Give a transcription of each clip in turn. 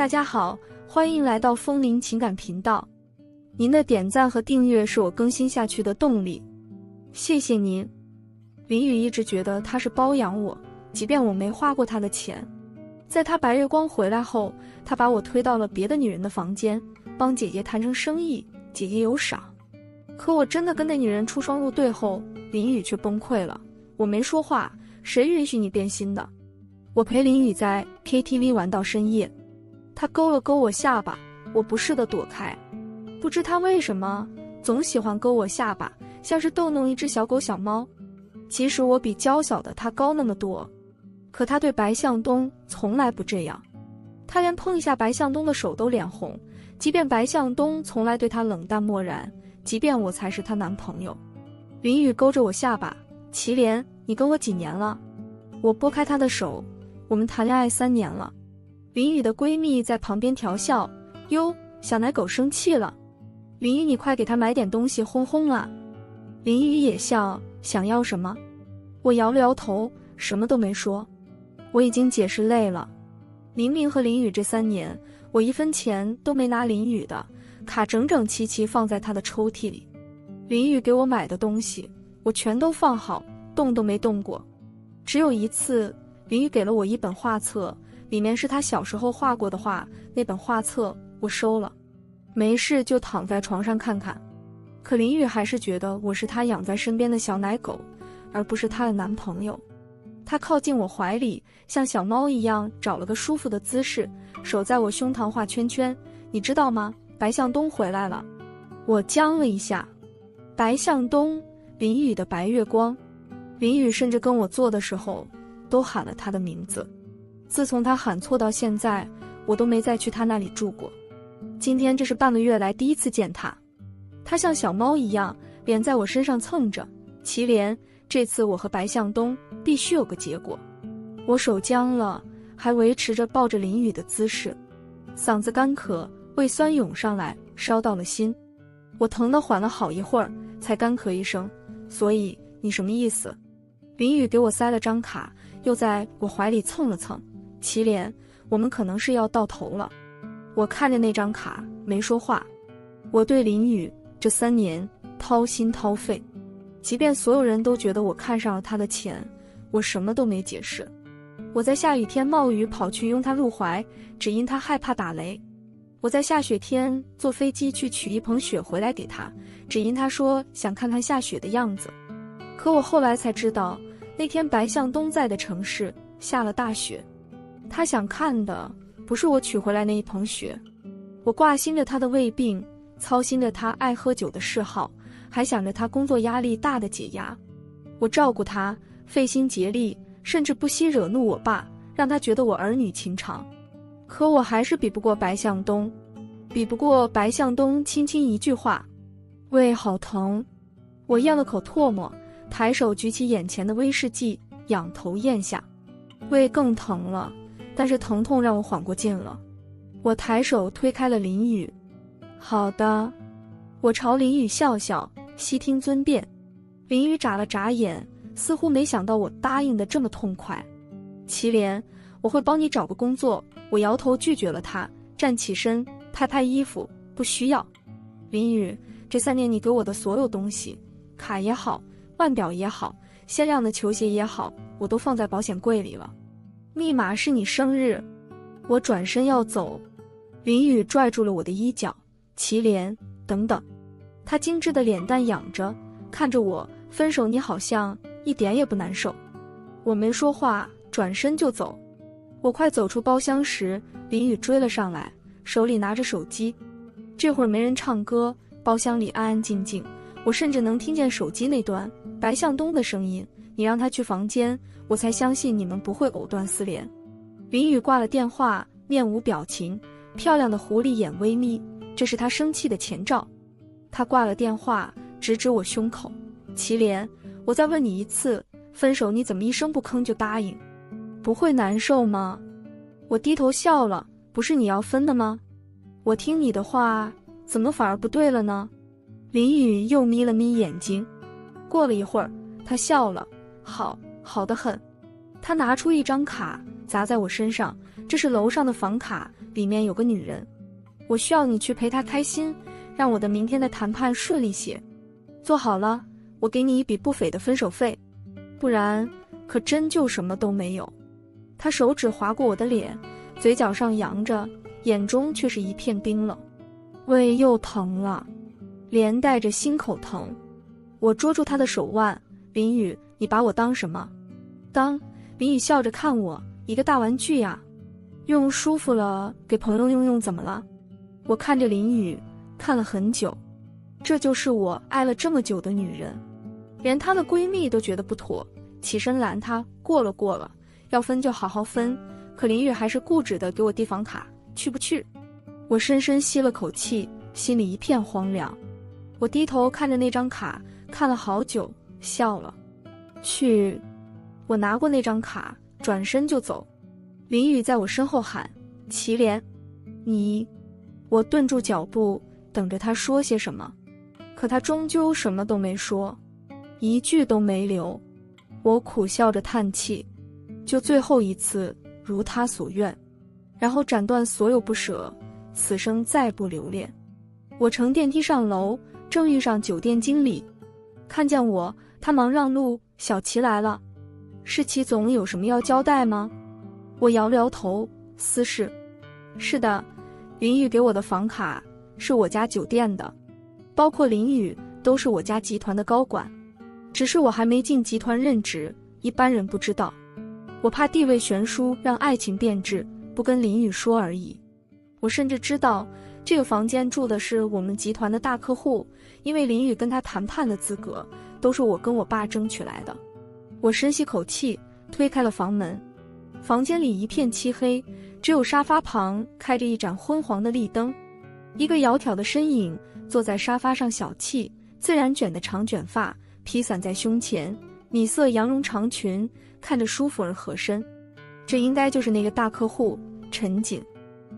大家好，欢迎来到风铃情感频道。您的点赞和订阅是我更新下去的动力，谢谢您。林雨一直觉得他是包养我，即便我没花过他的钱。在他白月光回来后，他把我推到了别的女人的房间，帮姐姐谈成生意，姐姐有赏。可我真的跟那女人出双入对后，林雨却崩溃了。我没说话，谁允许你变心的？我陪林雨在 KTV 玩到深夜，他勾了勾我下巴，我不适地躲开。不知他为什么总喜欢勾我下巴，像是逗弄一只小狗小猫。其实我比娇小的他高那么多，可他对白向东从来不这样。他连碰一下白向东的手都脸红，即便白向东从来对他冷淡漠然，即便我才是他男朋友。林雨勾着我下巴，祁连，你跟我几年了？我拨开他的手，我们谈恋爱3年了。林雨的闺蜜在旁边调笑，哟，小奶狗生气了。林雨，你快给他买点东西轰轰啊。林雨也笑，想要什么？我摇了摇头，什么都没说。我已经解释累了。明明和林雨这3年，我1分钱都没拿林雨的，卡整整齐齐放在他的抽屉里。林雨给我买的东西，我全都放好，动都没动过。只有一次，林雨给了我一本画册，里面是他小时候画过的画，那本画册我收了，没事就躺在床上看看。可林雨还是觉得我是他养在身边的小奶狗，而不是他的男朋友。他靠近我怀里，像小猫一样找了个舒服的姿势，手在我胸膛画圈圈。你知道吗？白向东回来了。我僵了一下。白向东，林雨的白月光。林雨甚至跟我做的时候都喊了他的名字。自从他喊错到现在，我都没再去他那里住过。今天这是半个月来第一次见他。他像小猫一样脸在我身上蹭着。祁连，这次我和白向东必须有个结果。我手僵了，还维持着抱着林雨的姿势，嗓子干渴，胃酸涌上来，烧到了心。我疼得缓了好一会儿，才干咳一声。所以你什么意思？林雨给我塞了张卡，又在我怀里蹭了蹭。祁连，我们可能是要到头了。我看着那张卡，没说话。我对林雨这3年掏心掏肺，即便所有人都觉得我看上了他的钱，我什么都没解释。我在下雨天冒雨跑去拥他入怀，只因他害怕打雷。我在下雪天坐飞机去取一捧雪回来给他，只因他说想看看下雪的样子。可我后来才知道，那天白向东在的城市下了大雪。他想看的不是我取回来那一捧雪。我挂心着他的胃病，操心着他爱喝酒的嗜好，还想着他工作压力大的解压。我照顾他，费心竭力，甚至不惜惹怒我爸，让他觉得我儿女情长。可我还是比不过白向东，比不过白向东轻轻一句话。胃好疼。我咽了口唾沫，抬手举起眼前的威士忌，仰头咽下。胃更疼了，但是疼痛让我缓过劲了。我抬手推开了林雨。好的。我朝林雨笑笑，悉听尊便。林雨眨了眨眼，似乎没想到我答应得这么痛快。祁连，我会帮你找个工作。我摇头拒绝了他，站起身，拍拍衣服，不需要。林雨，这3年你给我的所有东西，卡也好，腕表也好，鲜亮的球鞋也好，我都放在保险柜里了。密码是你生日。我转身要走，林雨拽住了我的衣角。祁连，等等。他精致的脸蛋仰着，看着我，分手你好像一点也不难受。我没说话，转身就走。我快走出包厢时，林雨追了上来，手里拿着手机。这会儿没人唱歌，包厢里安安静静，我甚至能听见手机那端白向东的声音，你让他去房间，我才相信你们不会藕断丝连。林雨挂了电话，面无表情，漂亮的狐狸眼微眯，这是他生气的前兆。他挂了电话，直指我胸口。祁连，我再问你一次，分手你怎么一声不吭就答应？不会难受吗？我低头笑了，不是你要分的吗？我听你的话，怎么反而不对了呢？林雨又眯了眯眼睛。过了一会儿，他笑了，好得很。他拿出一张卡砸在我身上，这是楼上的房卡，里面有个女人，我需要你去陪她开心，让我的明天的谈判顺利些。做好了，我给你一笔不菲的分手费，不然可真就什么都没有。他手指划过我的脸，嘴角上扬着，眼中却是一片冰冷。胃又疼了，连带着心口疼。我捉住他的手腕，林雨，你把我当什么？当？林雨笑着看我，一个大玩具呀，用舒服了给朋友用用怎么了？我看着林雨，看了很久，这就是我爱了这么久的女人。连她的闺蜜都觉得不妥，起身拦她，过了，要分就好好分。可林雨还是固执地给我递房卡，去不去？我深深吸了口气，心里一片荒凉。我低头看着那张卡，看了好久，笑了。去。我拿过那张卡，转身就走。林雨在我身后喊：祁连，你……我顿住脚步，等着他说些什么，可他终究什么都没说，一句都没留。我苦笑着叹气，就最后一次，如他所愿，然后斩断所有不舍，此生再不留恋。我乘电梯上楼，正遇上酒店经理，看见我，他忙让路：小祁来了。是祁总有什么要交代吗？我摇了摇头，私事。是的，林雨给我的房卡是我家酒店的，包括林雨都是我家集团的高管，只是我还没进集团任职，一般人不知道。我怕地位悬殊让爱情变质，不跟林雨说而已。我甚至知道这个房间住的是我们集团的大客户，因为林雨跟他谈判的资格都是我跟我爸争取来的。我深吸口气，推开了房门。房间里一片漆黑，只有沙发旁开着一盏昏黄的立灯。一个窈窕的身影坐在沙发上小憩，自然卷的长卷发披散在胸前，米色羊绒长裙看着舒服而合身。这应该就是那个大客户陈瑾。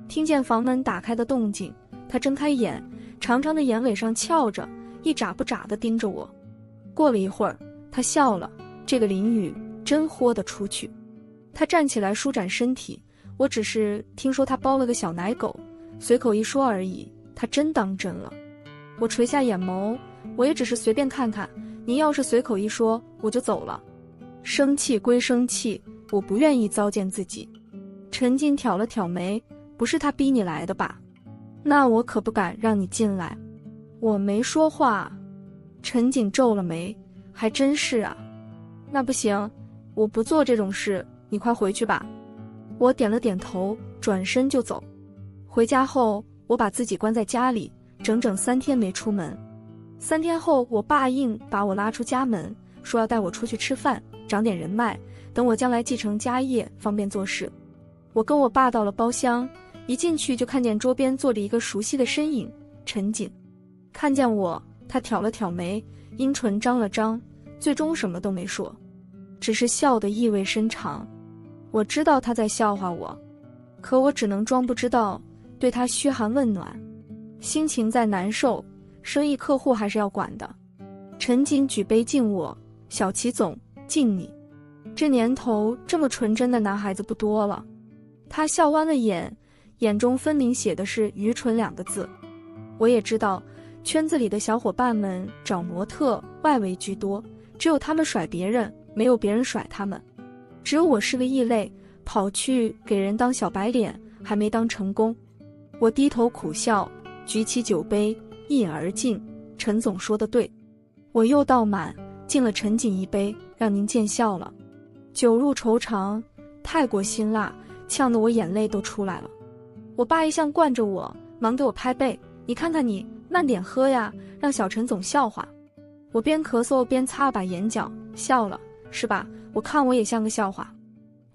听见房门打开的动静，他睁开眼，长长的眼尾上翘着，一眨不眨地盯着我。过了一会儿，他笑了，这个林雨真豁得出去。他站起来舒展身体，我只是听说他包了个小奶狗，随口一说而已，他真当真了。我垂下眼眸，我也只是随便看看，您要是随口一说，我就走了。生气归生气，我不愿意糟践自己。陈瑾挑了挑眉，不是他逼你来的吧？那我可不敢让你进来。我没说话。陈瑾皱了眉，还真是啊。那不行，我不做这种事，你快回去吧。我点了点头，转身就走。回家后，我把自己关在家里，整整3天没出门。3天后，我爸硬把我拉出家门，说要带我出去吃饭，长点人脉，等我将来继承家业，方便做事。我跟我爸到了包厢，一进去就看见桌边坐着一个熟悉的身影，陈瑾。看见我，他挑了挑眉，阴唇张了张，最终什么都没说，只是笑得意味深长。我知道他在笑话我，可我只能装不知道，对他嘘寒问暖。心情再难受，生意客户还是要管的。陈瑾举杯敬我，小祁总，敬你。这年头这么纯真的男孩子不多了。他笑弯了眼，眼中分明写的是愚蠢2个字。我也知道，圈子里的小伙伴们找模特外围居多，只有他们甩别人，没有别人甩他们。只有我是个异类，跑去给人当小白脸，还没当成功。我低头苦笑，举起酒杯，一饮而尽。陈总说的对。我又倒满，敬了陈瑾一杯，让您见笑了。酒入愁肠，太过辛辣，呛得我眼泪都出来了。我爸一向惯着我，忙给我拍背，你看看你，慢点喝呀，让小陈总笑话。我边咳嗽边擦把眼角，笑了，是吧？我看我也像个笑话。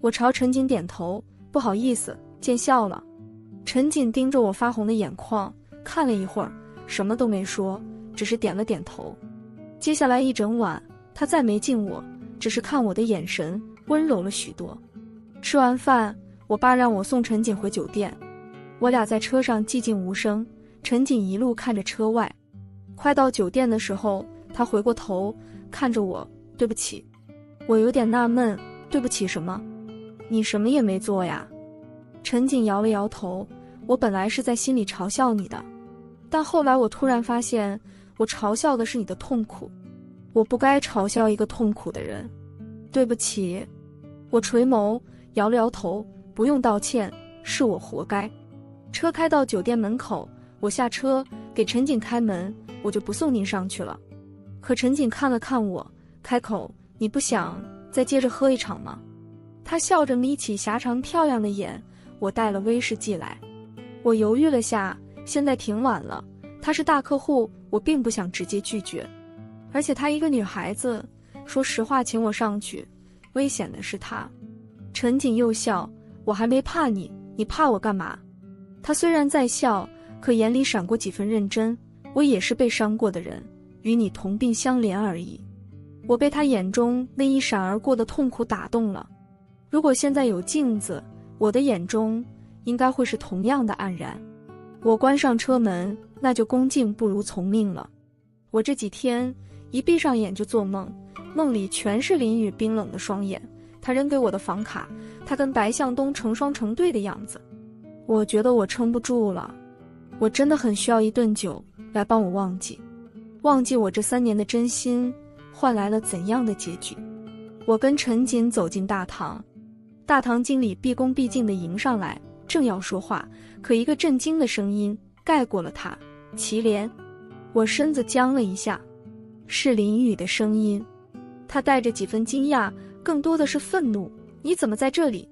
我朝陈瑾点头，不好意思，见笑了。陈瑾盯着我发红的眼眶，看了一会儿，什么都没说，只是点了点头。接下来一整晚，他再没敬我，只是看我的眼神温柔了许多。吃完饭，我爸让我送陈瑾回酒店。我俩在车上寂静无声，陈瑾一路看着车外。快到酒店的时候，他回过头看着我，对不起。我有点纳闷，对不起什么？你什么也没做呀。陈瑾摇了摇头，我本来是在心里嘲笑你的，但后来我突然发现，我嘲笑的是你的痛苦。我不该嘲笑一个痛苦的人，对不起。我垂眸，摇了摇头，不用道歉，是我活该。车开到酒店门口，我下车给陈瑾开门，我就不送您上去了。可陈瑾看了看我，开口，你不想再接着喝一场吗？他笑着眯起狭长漂亮的眼，我带了威士忌来。我犹豫了下，现在挺晚了，他是大客户，我并不想直接拒绝。而且她一个女孩子，说实话请我上去，危险的是她。陈瑾又笑，我还没怕你，你怕我干嘛？他虽然在笑，可眼里闪过几分认真，我也是被伤过的人，与你同病相怜而已。我被他眼中那一闪而过的痛苦打动了。如果现在有镜子，我的眼中应该会是同样的黯然。我关上车门，那就恭敬不如从命了。我这几天一闭上眼就做梦，梦里全是林雨冰冷的双眼，他扔给我的房卡，他跟白向东成双成对的样子。我觉得我撑不住了，我真的很需要一顿酒来帮我忘记我这3年的真心换来了怎样的结局。我跟陈瑾走进大堂，大堂经理毕恭毕敬地迎上来，正要说话，可一个震惊的声音盖过了他，祁连。我身子僵了一下，是林雨的声音，他带着几分惊讶，更多的是愤怒。你怎么在这里？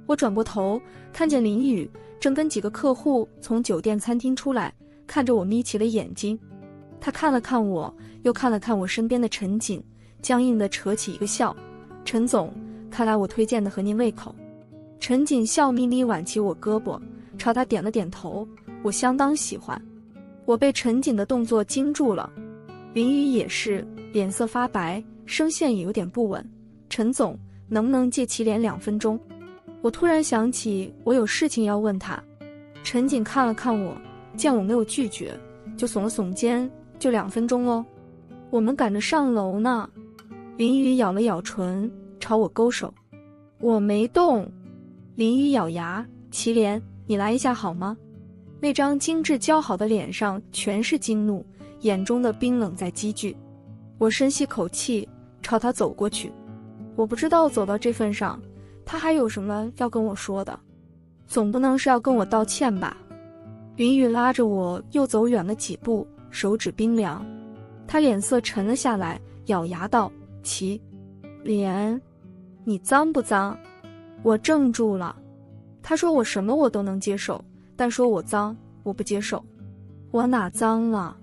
我转过头，看见林雨正跟几个客户从酒店餐厅出来，看着我眯起了眼睛。他看了看我，又看了看我身边的陈瑾，僵硬地扯起一个笑。陈总，看来我推荐的合您胃口。陈瑾笑眯眯挽起我胳膊，朝他点了点头，我相当喜欢。我被陈瑾的动作惊住了，林雨也是脸色发白，声线也有点不稳。陈总，能不能借祁连2分钟？我突然想起我有事情要问他。陈瑾看了看我，见我没有拒绝，就耸了耸肩，就2分钟哦，我们赶着上楼呢。林雨咬了咬唇，朝我勾手。我没动。林雨咬牙，祁连，你来一下好吗？那张精致姣好的脸上全是惊怒，眼中的冰冷在积聚。我深吸口气，朝他走过去。我不知道走到这份上，他还有什么要跟我说的，总不能是要跟我道歉吧。林雨拉着我又走远了几步，手指冰凉，他脸色沉了下来，咬牙道，祁连，你脏不脏？我怔住了。他说我什么我都能接受，但说我脏，我不接受。我哪脏了？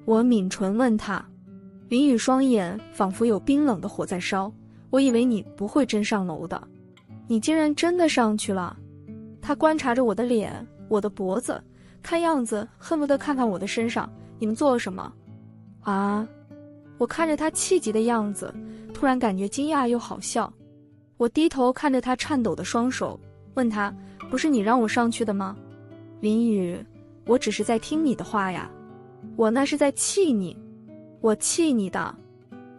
我抿唇问他。林雨双眼仿佛有冰冷的火在烧，我以为你不会真上楼的，你竟然真的上去了。他观察着我的脸，我的脖子，看样子恨不得看看我的身上，你们做了什么？啊！我看着他气急的样子，突然感觉惊讶又好笑。我低头看着他颤抖的双手，问他，不是你让我上去的吗？林雨，我只是在听你的话呀。我那是在气你。我气你的。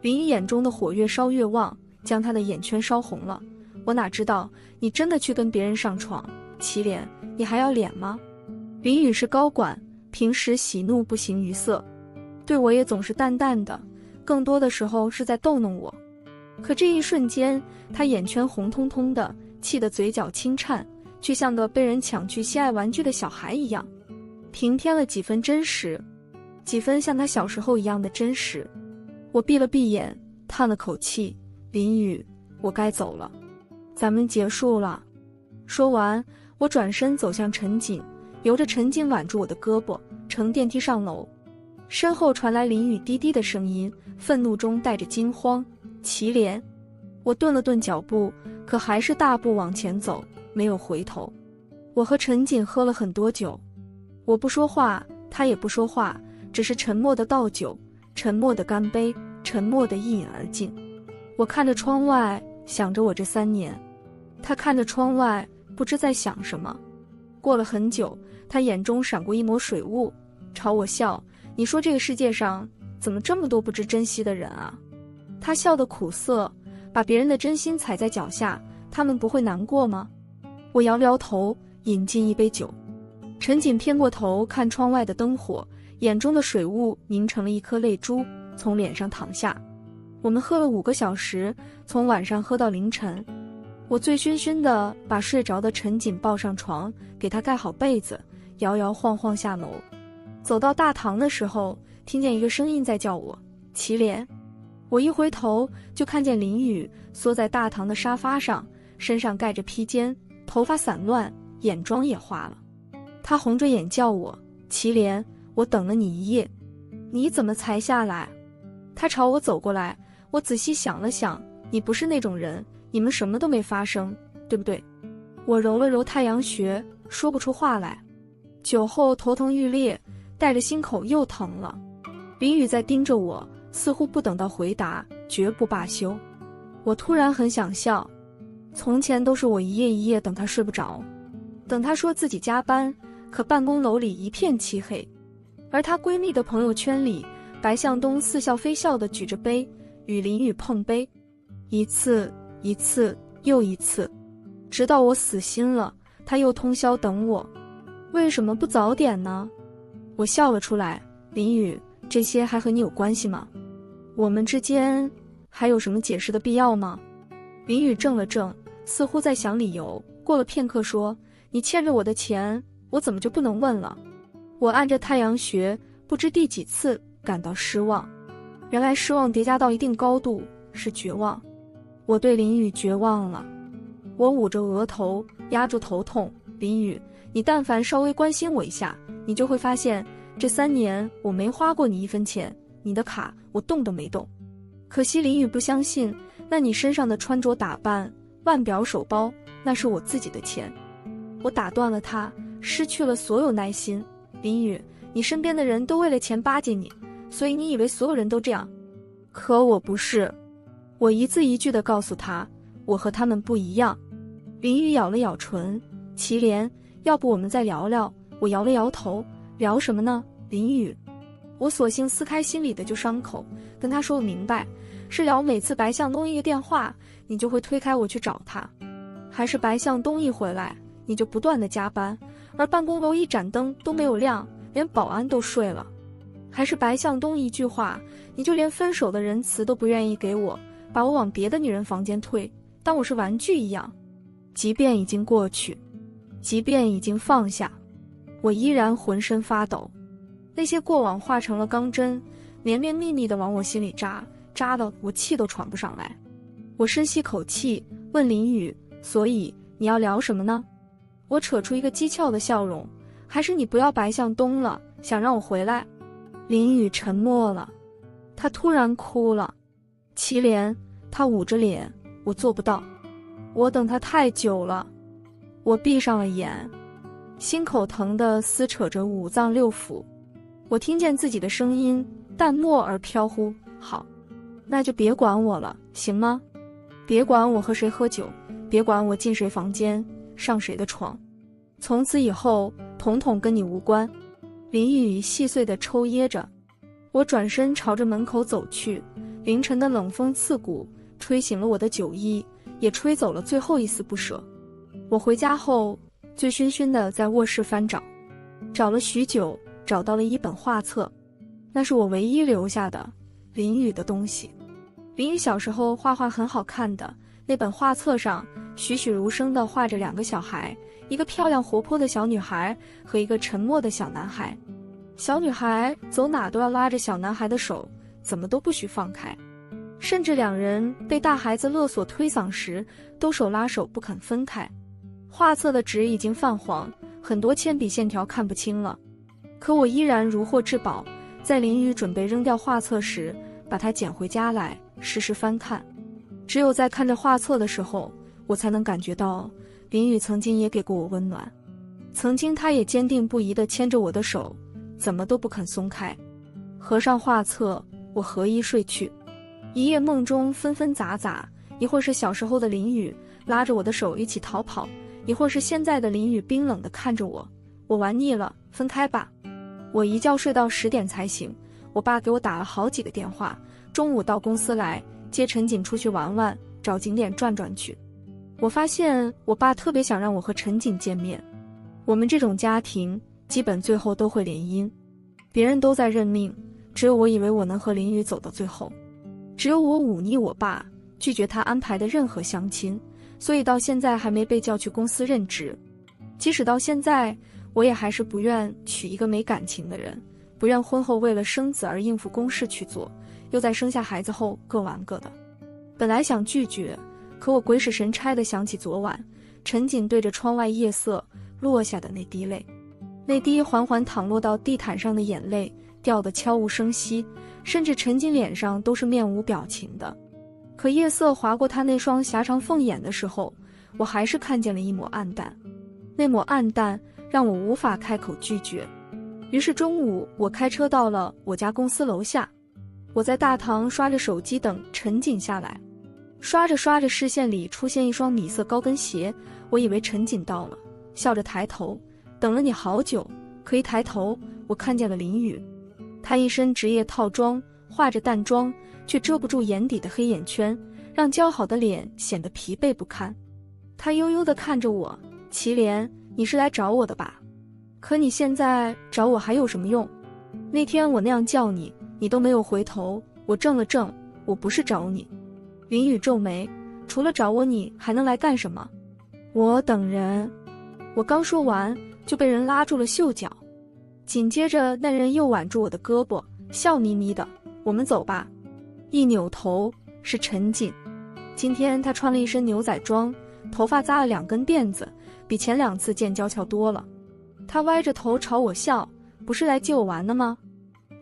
林雨眼中的火越烧越旺，将他的眼圈烧红了。我哪知道你真的去跟别人上床，祁连，你还要脸吗？林雨是高管，平时喜怒不形于色，对我也总是淡淡的，更多的时候是在逗弄我。可这一瞬间，他眼圈红彤彤的，气得嘴角轻颤，却像个被人抢去心爱玩具的小孩一样，平添了几分真实，几分像他小时候一样的真实。我闭了闭眼，叹了口气，林雨，我该走了，咱们结束了。说完，我转身走向陈瑾，由着陈瑾挽住我的胳膊，乘电梯上楼。身后传来林雨低低的声音，愤怒中带着惊慌，祁连。我顿了顿脚步，可还是大步往前走，没有回头。我和陈瑾喝了很多酒，我不说话，他也不说话，只是沉默地倒酒，沉默地干杯，沉默地一饮而尽。我看着窗外，想着我这3年，他看着窗外，不知在想什么。过了很久，他眼中闪过一抹水雾，朝我笑，你说这个世界上怎么这么多不知珍惜的人啊？他笑得苦涩，把别人的真心踩在脚下，他们不会难过吗？我摇了摇头，饮尽一杯酒。陈瑾偏过头看窗外的灯火，眼中的水雾凝成了一颗泪珠，从脸上淌下。我们喝了5个小时，从晚上喝到凌晨。我醉醺醺地把睡着的陈瑾抱上床，给他盖好被子，摇摇晃晃下楼。走到大堂的时候，听见一个声音在叫我：祁连。我一回头就看见林雨缩在大堂的沙发上，身上盖着披肩，头发散乱，眼妆也花了。他红着眼叫我：祁连，我等了你一夜，你怎么才下来？他朝我走过来，我仔细想了想，你不是那种人，你们什么都没发生，对不对？我揉了揉太阳穴，说不出话来。酒后头疼欲裂，带着心口又疼了。林雨在盯着我，似乎不等到回答，绝不罢休。我突然很想笑，从前都是我一夜一夜等他睡不着，等他说自己加班，可办公楼里一片漆黑，而她闺蜜的朋友圈里，白向东似笑非笑地举着杯，与林雨碰杯，一次一次又一次，直到我死心了，他又通宵等我。为什么不早点呢？我笑了出来。林雨，这些还和你有关系吗？我们之间还有什么解释的必要吗？林雨怔了怔，似乎在想理由，过了片刻说：你欠着我的钱，我怎么就不能问了？我按着太阳穴，不知第几次感到失望。原来失望叠加到一定高度是绝望。我对林雨绝望了。我捂着额头，压住头痛。林雨，你但凡稍微关心我一下，你就会发现这3年我没花过你1分钱，你的卡我动都没动。可惜林雨不相信，那你身上的穿着打扮、腕表手包，那是我自己的钱。我打断了他，失去了所有耐心。林雨，你身边的人都为了钱巴结你，所以你以为所有人都这样，可我不是。我一字一句地告诉他，我和他们不一样。林雨咬了咬唇，祁连，要不我们再聊聊？我摇了摇头，聊什么呢？林雨，我索性撕开心里的旧伤口，跟他说我明白，是聊每次白向东一个电话，你就会推开我去找他，还是白向东一回来，你就不断的加班，而办公楼一盏灯都没有亮，连保安都睡了，还是白向东一句话，你就连分手的仁慈都不愿意给我，把我往别的女人房间推，当我是玩具一样。即便已经过去，即便已经放下，我依然浑身发抖。那些过往化成了钢针，绵绵密密地往我心里扎，扎得我气都喘不上来。我深吸口气，问林雨，所以你要聊什么呢？我扯出一个讥诮的笑容，还是你不要白向东了，想让我回来？林雨沉默了，他突然哭了。祁连，他捂着脸，我做不到，我等他太久了。我闭上了眼，心口疼得撕扯着5脏6腑。我听见自己的声音，淡漠而飘忽。好，那就别管我了，行吗？别管我和谁喝酒，别管我进谁房间，上谁的床。从此以后，统统跟你无关。林雨细碎地抽噎着。我转身朝着门口走去，凌晨的冷风刺骨，吹醒了我的酒意，也吹走了最后一丝不舍。我回家后，醉醺醺地在卧室翻找，找了许久，找到了一本画册，那是我唯一留下的林雨的东西。林雨小时候画画很好看的，那本画册上栩栩如生地画着2个小孩，一个漂亮活泼的小女孩和一个沉默的小男孩。小女孩走哪都要拉着小男孩的手，怎么都不许放开，甚至2人被大孩子勒索推搡时，都手拉手不肯分开。画册的纸已经泛黄，很多铅笔线条看不清了，可我依然如获至宝，在林雨准备扔掉画册时，把它捡回家来，时时翻看。只有在看着画册的时候，我才能感觉到林雨曾经也给过我温暖，曾经她也坚定不移地牵着我的手，怎么都不肯松开。合上画册，我合衣睡去。一夜梦中纷纷杂杂，一会儿是小时候的林雨拉着我的手一起逃跑，一会儿是现在的林雨冰冷地看着我。我玩腻了，分开吧。我一觉睡到10点才醒，我爸给我打了好几个电话，中午到公司来接陈瑾出去玩玩，找景点转转去。我发现我爸特别想让我和陈瑾见面，我们这种家庭基本最后都会联姻，别人都在认命，只有我以为我能和林宇走到最后。只有我忤逆我爸，拒绝他安排的任何相亲，所以到现在还没被叫去公司任职。即使到现在，我也还是不愿娶一个没感情的人，不愿婚后为了生子而应付公事去做，又在生下孩子后各玩各的。本来想拒绝，可我鬼使神差地想起昨晚陈瑾对着窗外夜色落下的那滴泪，那滴缓缓淌落到地毯上的眼泪掉得悄无声息，甚至陈瑾脸上都是面无表情的。可夜色划过他那双狭长凤眼的时候，我还是看见了一抹暗淡，那抹暗淡让我无法开口拒绝。于是中午我开车到了我家公司楼下，我在大堂刷着手机等陈瑾下来。刷着刷着，视线里出现一双米色高跟鞋，我以为陈瑾到了，笑着抬头，等了你好久。可一抬头，我看见了林宇，他一身职业套装，化着淡妆，却遮不住眼底的黑眼圈，让姣好的脸显得疲惫不堪。他悠悠地看着我，祁连，你是来找我的吧？可你现在找我还有什么用？那天我那样叫你，你都没有回头。我怔了怔，我不是找你。林宇皱眉，除了找我你还能来干什么？我等人。我刚说完就被人拉住了袖脚，紧接着那人又挽住我的胳膊，笑眯眯的，我们走吧。一扭头是陈瑾，今天他穿了一身牛仔装，头发扎了2根辫子，比前2次见娇俏多了。他歪着头朝我笑，不是来接我玩的吗？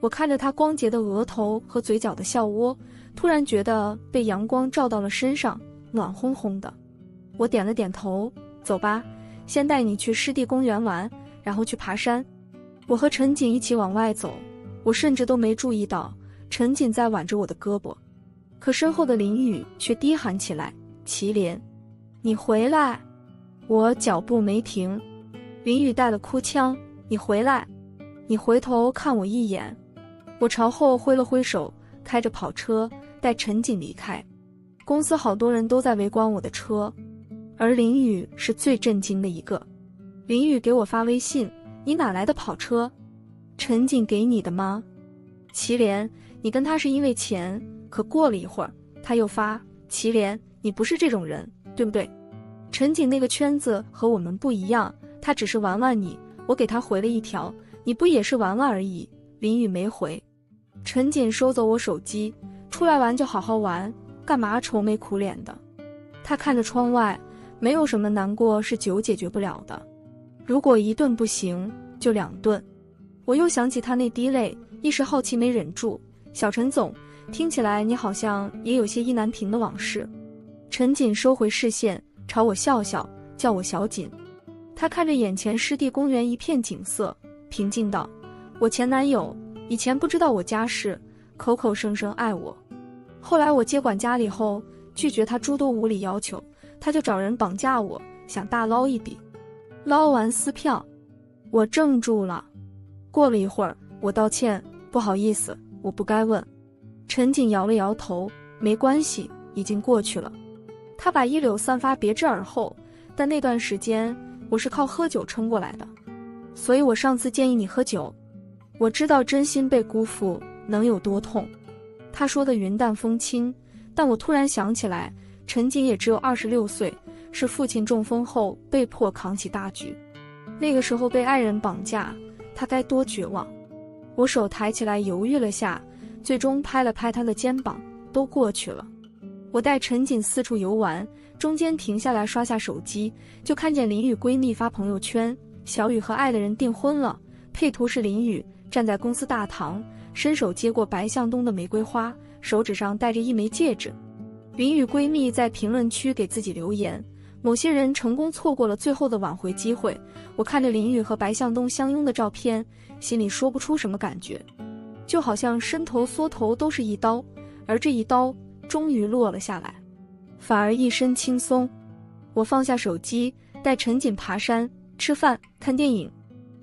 我看着他光洁的额头和嘴角的笑窝，突然觉得被阳光照到了身上，暖烘烘的。我点了点头，走吧，先带你去湿地公园玩，然后去爬山。我和陈瑾一起往外走，我甚至都没注意到陈瑾在挽着我的胳膊，可身后的林宇却低喊起来，祁连，你回来。我脚步没停，林宇带了哭腔，你回来，你回头看我一眼。我朝后挥了挥手，开着跑车带陈瑾离开。公司好多人都在围观我的车，而林宇是最震惊的一个。林宇给我发微信，你哪来的跑车？陈瑾给你的吗？祁连，你跟他是因为钱。可过了一会儿，他又发，祁连，你不是这种人，对不对？陈瑾那个圈子和我们不一样，他只是玩玩你。我给他回了一条，你不也是玩玩而已。林宇没回。陈瑾收走我手机，出来玩就好好玩，干嘛愁眉苦脸的？他看着窗外，没有什么难过是酒解决不了的，如果1顿不行，就2顿。我又想起他那滴泪，一时好奇没忍住，小陈总，听起来你好像也有些意难平的往事。陈瑾收回视线，朝我笑笑，叫我小瑾。他看着眼前湿地公园一片景色，平静道，我前男友以前不知道我家世，口口声声爱我，后来我接管家里后，拒绝他诸多无理要求，他就找人绑架我，想大捞一笔。捞完撕票，我怔住了。过了一会儿，我道歉，不好意思，我不该问。陈瑾摇了摇头，没关系，已经过去了。他把一绺散发别致耳后，但那段时间我是靠喝酒撑过来的，所以我上次建议你喝酒。我知道真心被辜负能有多痛。他说的云淡风轻，但我突然想起来，陈瑾也只有26岁，是父亲中风后被迫扛起大局。那个时候被爱人绑架，他该多绝望。我手抬起来犹豫了下，最终拍了拍他的肩膀，都过去了。我带陈瑾四处游玩，中间停下来刷下手机，就看见林宇闺蜜发朋友圈，小雨和爱的人订婚了，配图是林宇站在公司大堂，伸手接过白向东的玫瑰花，手指上戴着一枚戒指。林宇闺蜜在评论区给自己留言，某些人成功错过了最后的挽回机会。我看着林宇和白向东相拥的照片，心里说不出什么感觉，就好像伸头缩头都是一刀，而这一刀终于落了下来，反而一身轻松。我放下手机，带陈瑾爬山、吃饭、看电影。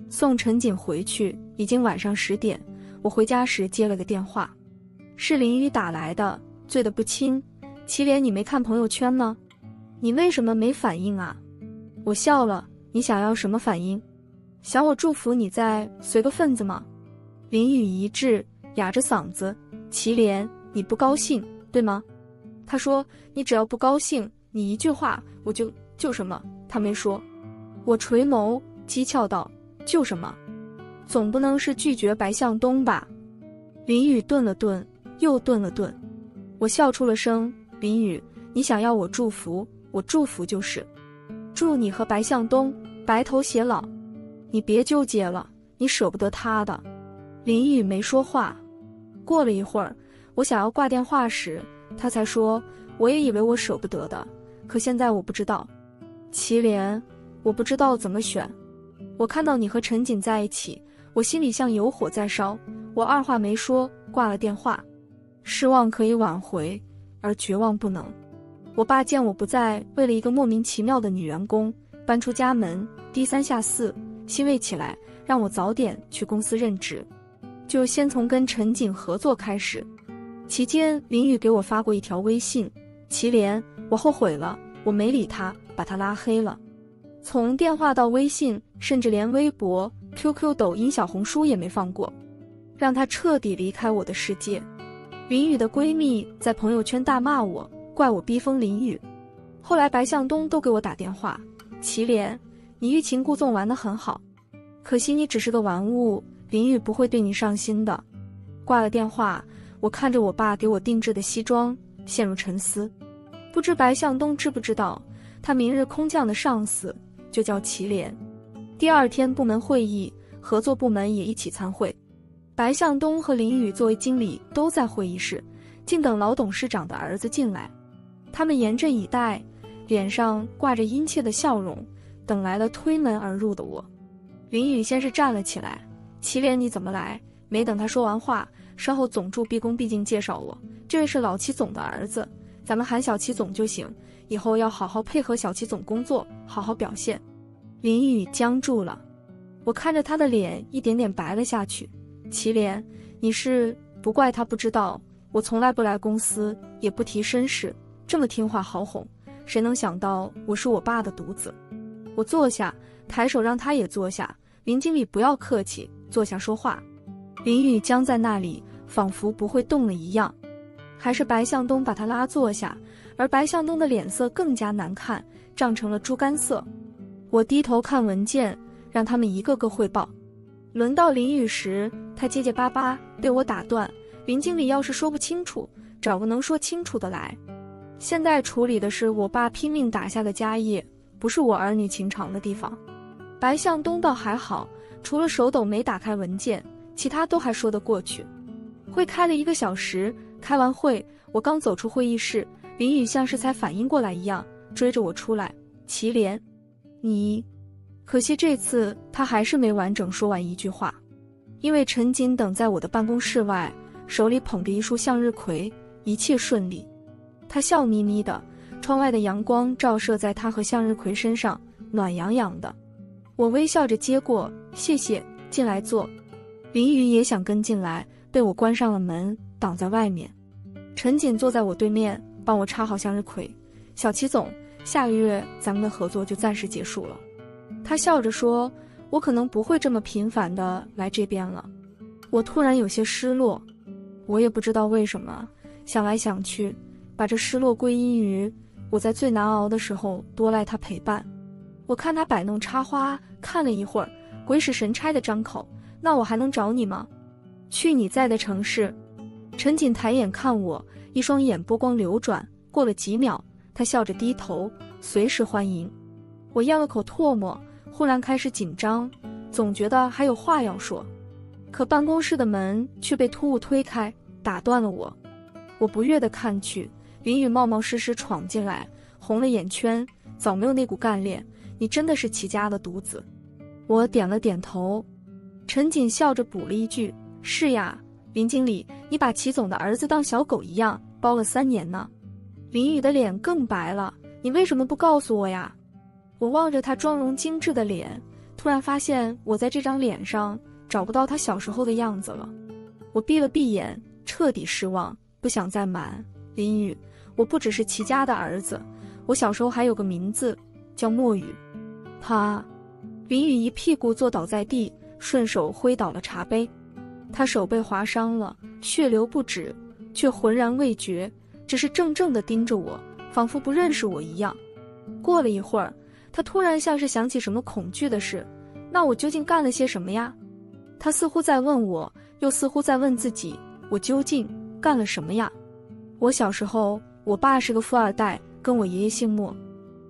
送陈瑾回去已经晚上10点，我回家时接了个电话，是林宇打来的，醉得不轻。祁连，你没看朋友圈吗？你为什么没反应啊？我笑了，你想要什么反应？想我祝福你再随个份子吗？林雨一滞，哑着嗓子，祁连，你不高兴，对吗？他说，你只要不高兴，你一句话，我就什么。他没说。我垂眸，讥诮道，就什么？总不能是拒绝白向东吧？林雨顿了顿，又顿了顿。我笑出了声，林雨，你想要我祝福，我祝福就是。祝你和白向东白头偕老。你别纠结了，你舍不得他的。林雨没说话。过了一会儿，我想要挂电话时，他才说，我也以为我舍不得的，可现在我不知道。祁连，我不知道怎么选。我看到你和陈瑾在一起，我心里像有火在烧，我二话没说挂了电话。失望可以挽回，而绝望不能。我爸见我不在，为了一个莫名其妙的女员工搬出家门，低三下四，欣慰起来，让我早点去公司任职。就先从跟陈瑾合作开始。期间林雨给我发过一条微信，祁连，我后悔了，我没理他，把他拉黑了。从电话到微信，甚至连微博、QQ、抖音、小红书也没放过，让他彻底离开我的世界。林雨的闺蜜在朋友圈大骂我，怪我逼疯林雨。后来白向东都给我打电话，祁连，你欲擒故纵玩得很好，可惜你只是个玩物，林雨不会对你上心的。挂了电话，我看着我爸给我定制的西装，陷入沉思。不知白向东知不知道，他明日空降的上司就叫祁连。第二天部门会议，合作部门也一起参会。白向东和林雨作为经理都在会议室，静等老董事长的儿子进来。他们严阵以待，脸上挂着殷切的笑容，等来了推门而入的我。林雨先是站了起来，祁连，你怎么来？没等他说完话，稍后总助毕恭毕敬介绍我，这位是老祁总的儿子，咱们喊小祁总就行，以后要好好配合小祁总工作，好好表现。林雨僵住了，我看着他的脸一点点白了下去。祁连，你是不怪他不知道，我从来不来公司，也不提身世，这么听话好哄，谁能想到我是我爸的独子。我坐下，抬手让他也坐下。林经理不要客气，坐下说话。林雨僵在那里，仿佛不会动了一样。还是白向东把他拉坐下，而白向东的脸色更加难看，涨成了猪肝色。我低头看文件，让他们一个个汇报。轮到林雨时，他结结巴巴被我打断，林经理要是说不清楚，找个能说清楚的来。现在处理的是我爸拼命打下的家业，不是我儿女情长的地方。白向东倒还好，除了手抖没打开文件，其他都还说得过去。会开了1个小时，开完会，我刚走出会议室，林雨像是才反应过来一样，追着我出来。祁连，你……可惜这次他还是没完整说完一句话，因为陈瑾等在我的办公室外，手里捧着一束向日葵，一切顺利。他笑眯眯的，窗外的阳光照射在他和向日葵身上，暖洋洋的。我微笑着接过，谢谢，进来坐。林雨也想跟进来，被我关上了门，挡在外面。陈瑾坐在我对面，帮我插好向日葵。小祁总，下个月咱们的合作就暂时结束了。他笑着说，我可能不会这么频繁的来这边了。我突然有些失落，我也不知道为什么，想来想去，把这失落归因于我在最难熬的时候多赖他陪伴。我看他摆弄插花，看了一会儿，鬼使神差的张口，那我还能找你吗？去你在的城市。陈瑾抬眼看我，一双眼波光流转，过了几秒，他笑着低头，随时欢迎。我咽了口唾沫，忽然开始紧张，总觉得还有话要说，可办公室的门却被突兀推开，打断了我。我不悦地看去，林雨冒冒失失闯进来，红了眼圈，早没有那股干练。你真的是祁家的独子？我点了点头。陈瑾笑着补了一句，是呀，林经理，你把祁总的儿子当小狗一样包了3年呢。林雨的脸更白了，你为什么不告诉我呀？我望着他妆容精致的脸，突然发现我在这张脸上找不到他小时候的样子了。我闭了闭眼，彻底失望，不想再瞒。林雨，我不只是祁家的儿子，我小时候还有个名字叫墨雨。他，林雨一屁股坐倒在地，顺手挥倒了茶杯。他手被划伤了，血流不止，却浑然未觉，只是怔怔地盯着我，仿佛不认识我一样。过了一会儿，他突然像是想起什么恐惧的事，那我究竟干了些什么呀？他似乎在问我，又似乎在问自己，我究竟干了什么呀？我小时候，我爸是个富二代，跟我爷爷姓莫，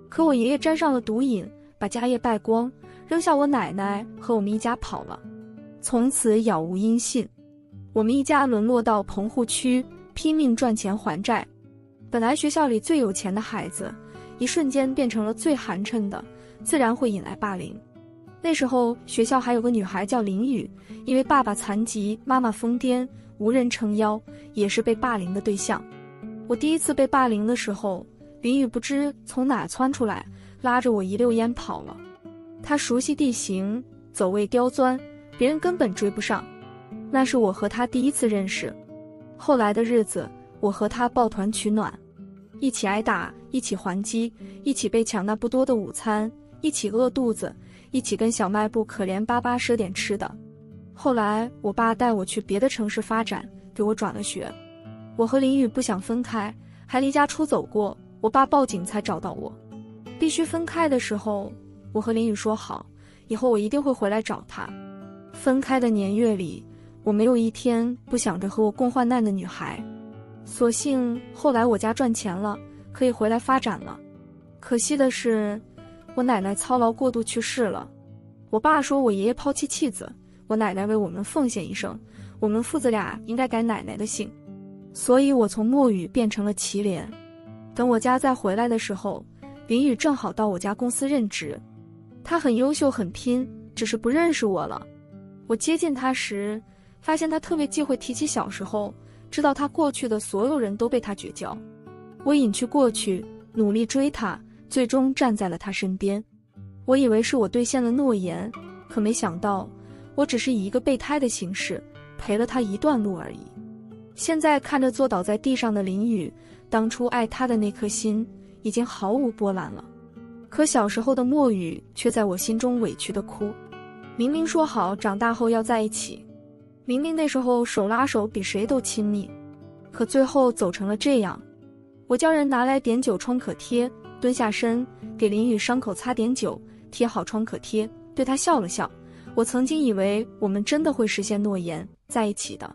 可我爷爷沾上了毒瘾，把家业败光，扔下我奶奶和我们一家跑了，从此杳无音信。我们一家沦落到棚户区，拼命赚钱还债。本来学校里最有钱的孩子，一瞬间变成了最寒碜的，自然会引来霸凌。那时候学校还有个女孩叫林雨，因为爸爸残疾，妈妈疯癫，无人撑腰，也是被霸凌的对象。我第一次被霸凌的时候，林雨不知从哪窜出来，拉着我一溜烟跑了。她熟悉地形，走位刁钻，别人根本追不上。那是我和她第一次认识。后来的日子，我和她抱团取暖，一起挨打，一起还击，一起被抢那不多的午餐，一起饿肚子，一起跟小卖部可怜巴巴赊点吃的。后来我爸带我去别的城市发展，给我转了学。我和林雨不想分开，还离家出走过，我爸报警才找到我。必须分开的时候，我和林雨说好，以后我一定会回来找她。分开的年月里，我没有一天不想着和我共患难的女孩。所幸后来我家赚钱了，可以回来发展了。可惜的是，我奶奶操劳过度去世了。我爸说我爷爷抛妻弃子，我奶奶为我们奉献一生，我们父子俩应该改奶奶的姓。所以我从墨雨变成了祁连。等我家再回来的时候，林雨正好到我家公司任职。她很优秀很拼，只是不认识我了。我接近她时，发现她特别忌讳提起小时候，知道她过去的所有人都被她绝交。我隐去过去，努力追她，最终站在了她身边。我以为是我兑现了诺言，可没想到，我只是以一个备胎的形式，陪了她一段路而已。现在看着坐倒在地上的林雨，当初爱她的那颗心已经毫无波澜了。可小时候的墨雨却在我心中委屈地哭。明明说好长大后要在一起，明明那时候手拉手比谁都亲密，可最后走成了这样。我叫人拿来碘酒创可贴，蹲下身给林雨伤口擦碘酒，贴好创可贴，对她笑了笑。我曾经以为我们真的会实现诺言，在一起的。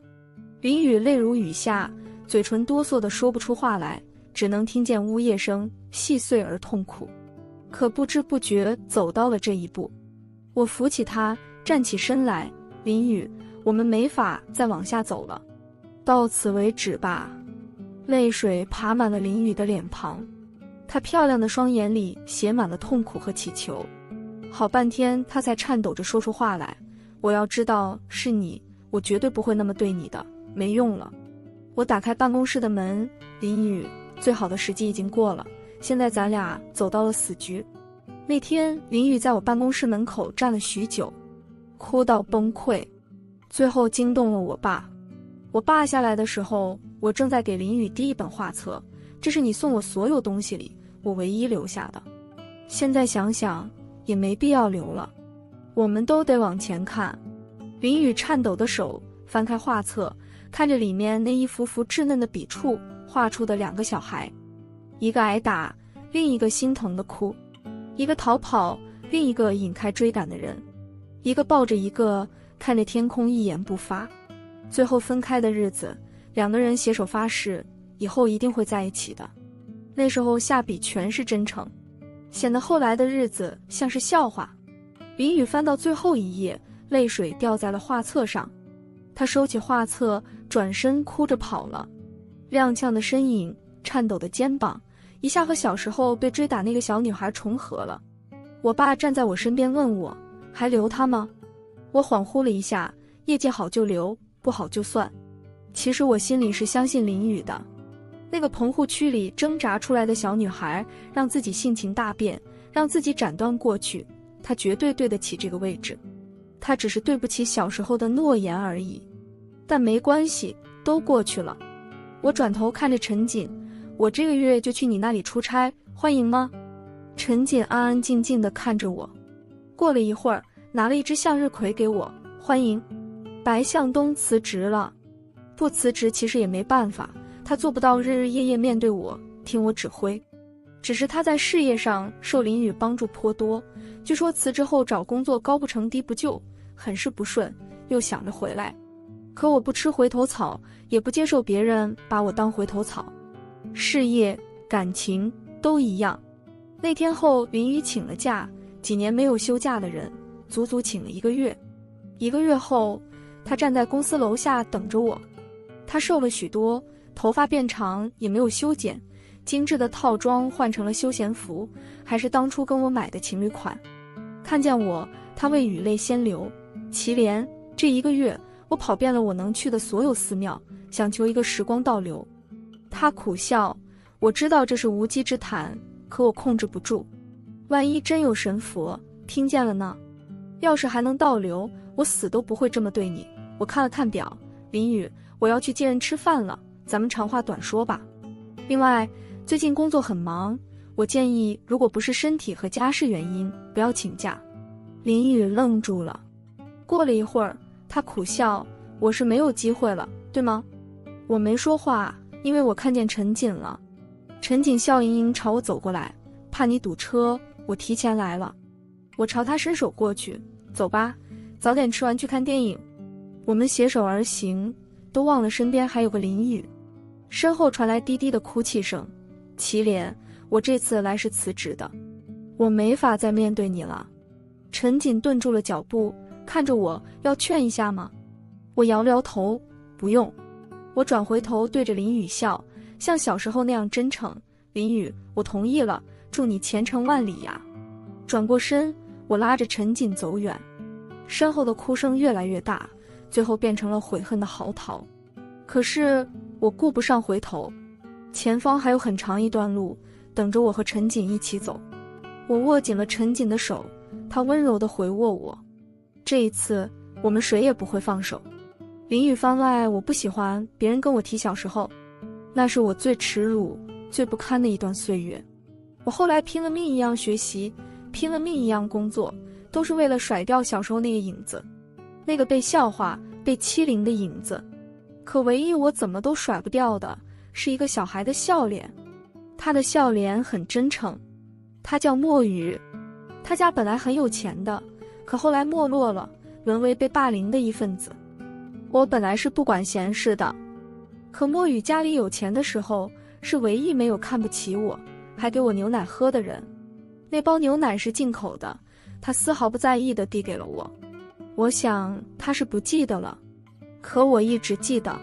林雨泪如雨下，嘴唇哆嗦的说不出话来，只能听见呜咽声，细碎而痛苦。可不知不觉走到了这一步。我扶起她，站起身来，林雨，我们没法再往下走了，到此为止吧。泪水爬满了林雨的脸庞，她漂亮的双眼里写满了痛苦和祈求。好半天，她才颤抖着说出话来：我要知道是你，我绝对不会那么对你的。没用了。我打开办公室的门，林雨，最好的时机已经过了，现在咱俩走到了死局。那天林雨在我办公室门口站了许久，哭到崩溃，最后惊动了我爸。我爸下来的时候，我正在给林雨递一本画册，这是你送我所有东西里我唯一留下的。现在想想也没必要留了，我们都得往前看。林雨颤抖的手翻开画册，看着里面那一幅幅稚嫩的笔触画出的两个小孩，一个挨打，另一个心疼的哭，一个逃跑，另一个引开追赶的人，一个抱着一个，看着天空一言不发。最后分开的日子，两个人携手发誓，以后一定会在一起的。那时候下笔全是真诚，显得后来的日子像是笑话。林雨翻到最后一页，泪水掉在了画册上。他收起画册，转身哭着跑了。踉跄的身影，颤抖的肩膀，一下和小时候被追打那个小女孩重合了。我爸站在我身边问我，还留他吗？我恍惚了一下，业绩好就留，不好就算。其实我心里是相信林雨的。那个棚户区里挣扎出来的小女孩，让自己性情大变，让自己斩断过去，她绝对对得起这个位置。她只是对不起小时候的诺言而已。但没关系，都过去了。我转头看着陈瑾，我这个月就去你那里出差，欢迎吗？陈瑾安安静静地看着我，过了一会儿，拿了一只向日葵给我，欢迎。白向东辞职了，不辞职其实也没办法，他做不到日日夜夜面对我，听我指挥。只是他在事业上受林宇帮助颇多，据说辞职后找工作高不成低不就，很是不顺，又想着回来。可我不吃回头草，也不接受别人把我当回头草。事业、感情都一样。那天后，林宇请了假，几年没有休假的人，足足请了1个月。1个月后，他站在公司楼下等着我。他瘦了许多，头发变长，也没有修剪，精致的套装换成了休闲服，还是当初跟我买的情侣款。看见我，他未语泪先流。祁连，这1个月，我跑遍了我能去的所有寺庙，想求一个时光倒流。他苦笑，我知道这是无稽之谈，可我控制不住。万一真有神佛听见了呢？要是还能倒流，我死都不会这么对你。我看了看表，林宇，我要去接人吃饭了，咱们长话短说吧。另外，最近工作很忙，我建议如果不是身体和家事原因，不要请假。林宇愣住了。过了一会儿，他苦笑，我是没有机会了，对吗？我没说话，因为我看见陈瑾了。陈瑾笑盈盈朝我走过来，怕你堵车，我提前来了。我朝他伸手过去，走吧，早点吃完去看电影。我们携手而行，都忘了身边还有个林宇。身后传来低低的哭泣声。祁连，我这次来是辞职的，我没法再面对你了。陈瑾顿住了脚步，看着我，要劝一下吗？我摇了摇头，不用。我转回头对着林宇笑，像小时候那样真诚。林宇，我同意了，祝你前程万里呀。转过身，我拉着陈瑾走远，身后的哭声越来越大，最后变成了悔恨的嚎啕。可是我顾不上回头，前方还有很长一段路等着我和陈瑾一起走。我握紧了陈瑾的手，他温柔地回握我。这一次我们谁也不会放手。林宇番外，我不喜欢别人跟我提小时候，那是我最耻辱最不堪的一段岁月。我后来拼了命一样学习，拼了命一样工作，都是为了甩掉小时候那个影子，那个被笑话被欺凌的影子。可唯一我怎么都甩不掉的是一个小孩的笑脸。他的笑脸很真诚。他叫墨雨，他家本来很有钱的，可后来没落了，沦为被霸凌的一份子。我本来是不管闲事的，可墨雨家里有钱的时候，是唯一没有看不起我，还给我牛奶喝的人。那包牛奶是进口的，他丝毫不在意地递给了我。我想他是不记得了，可我一直记得。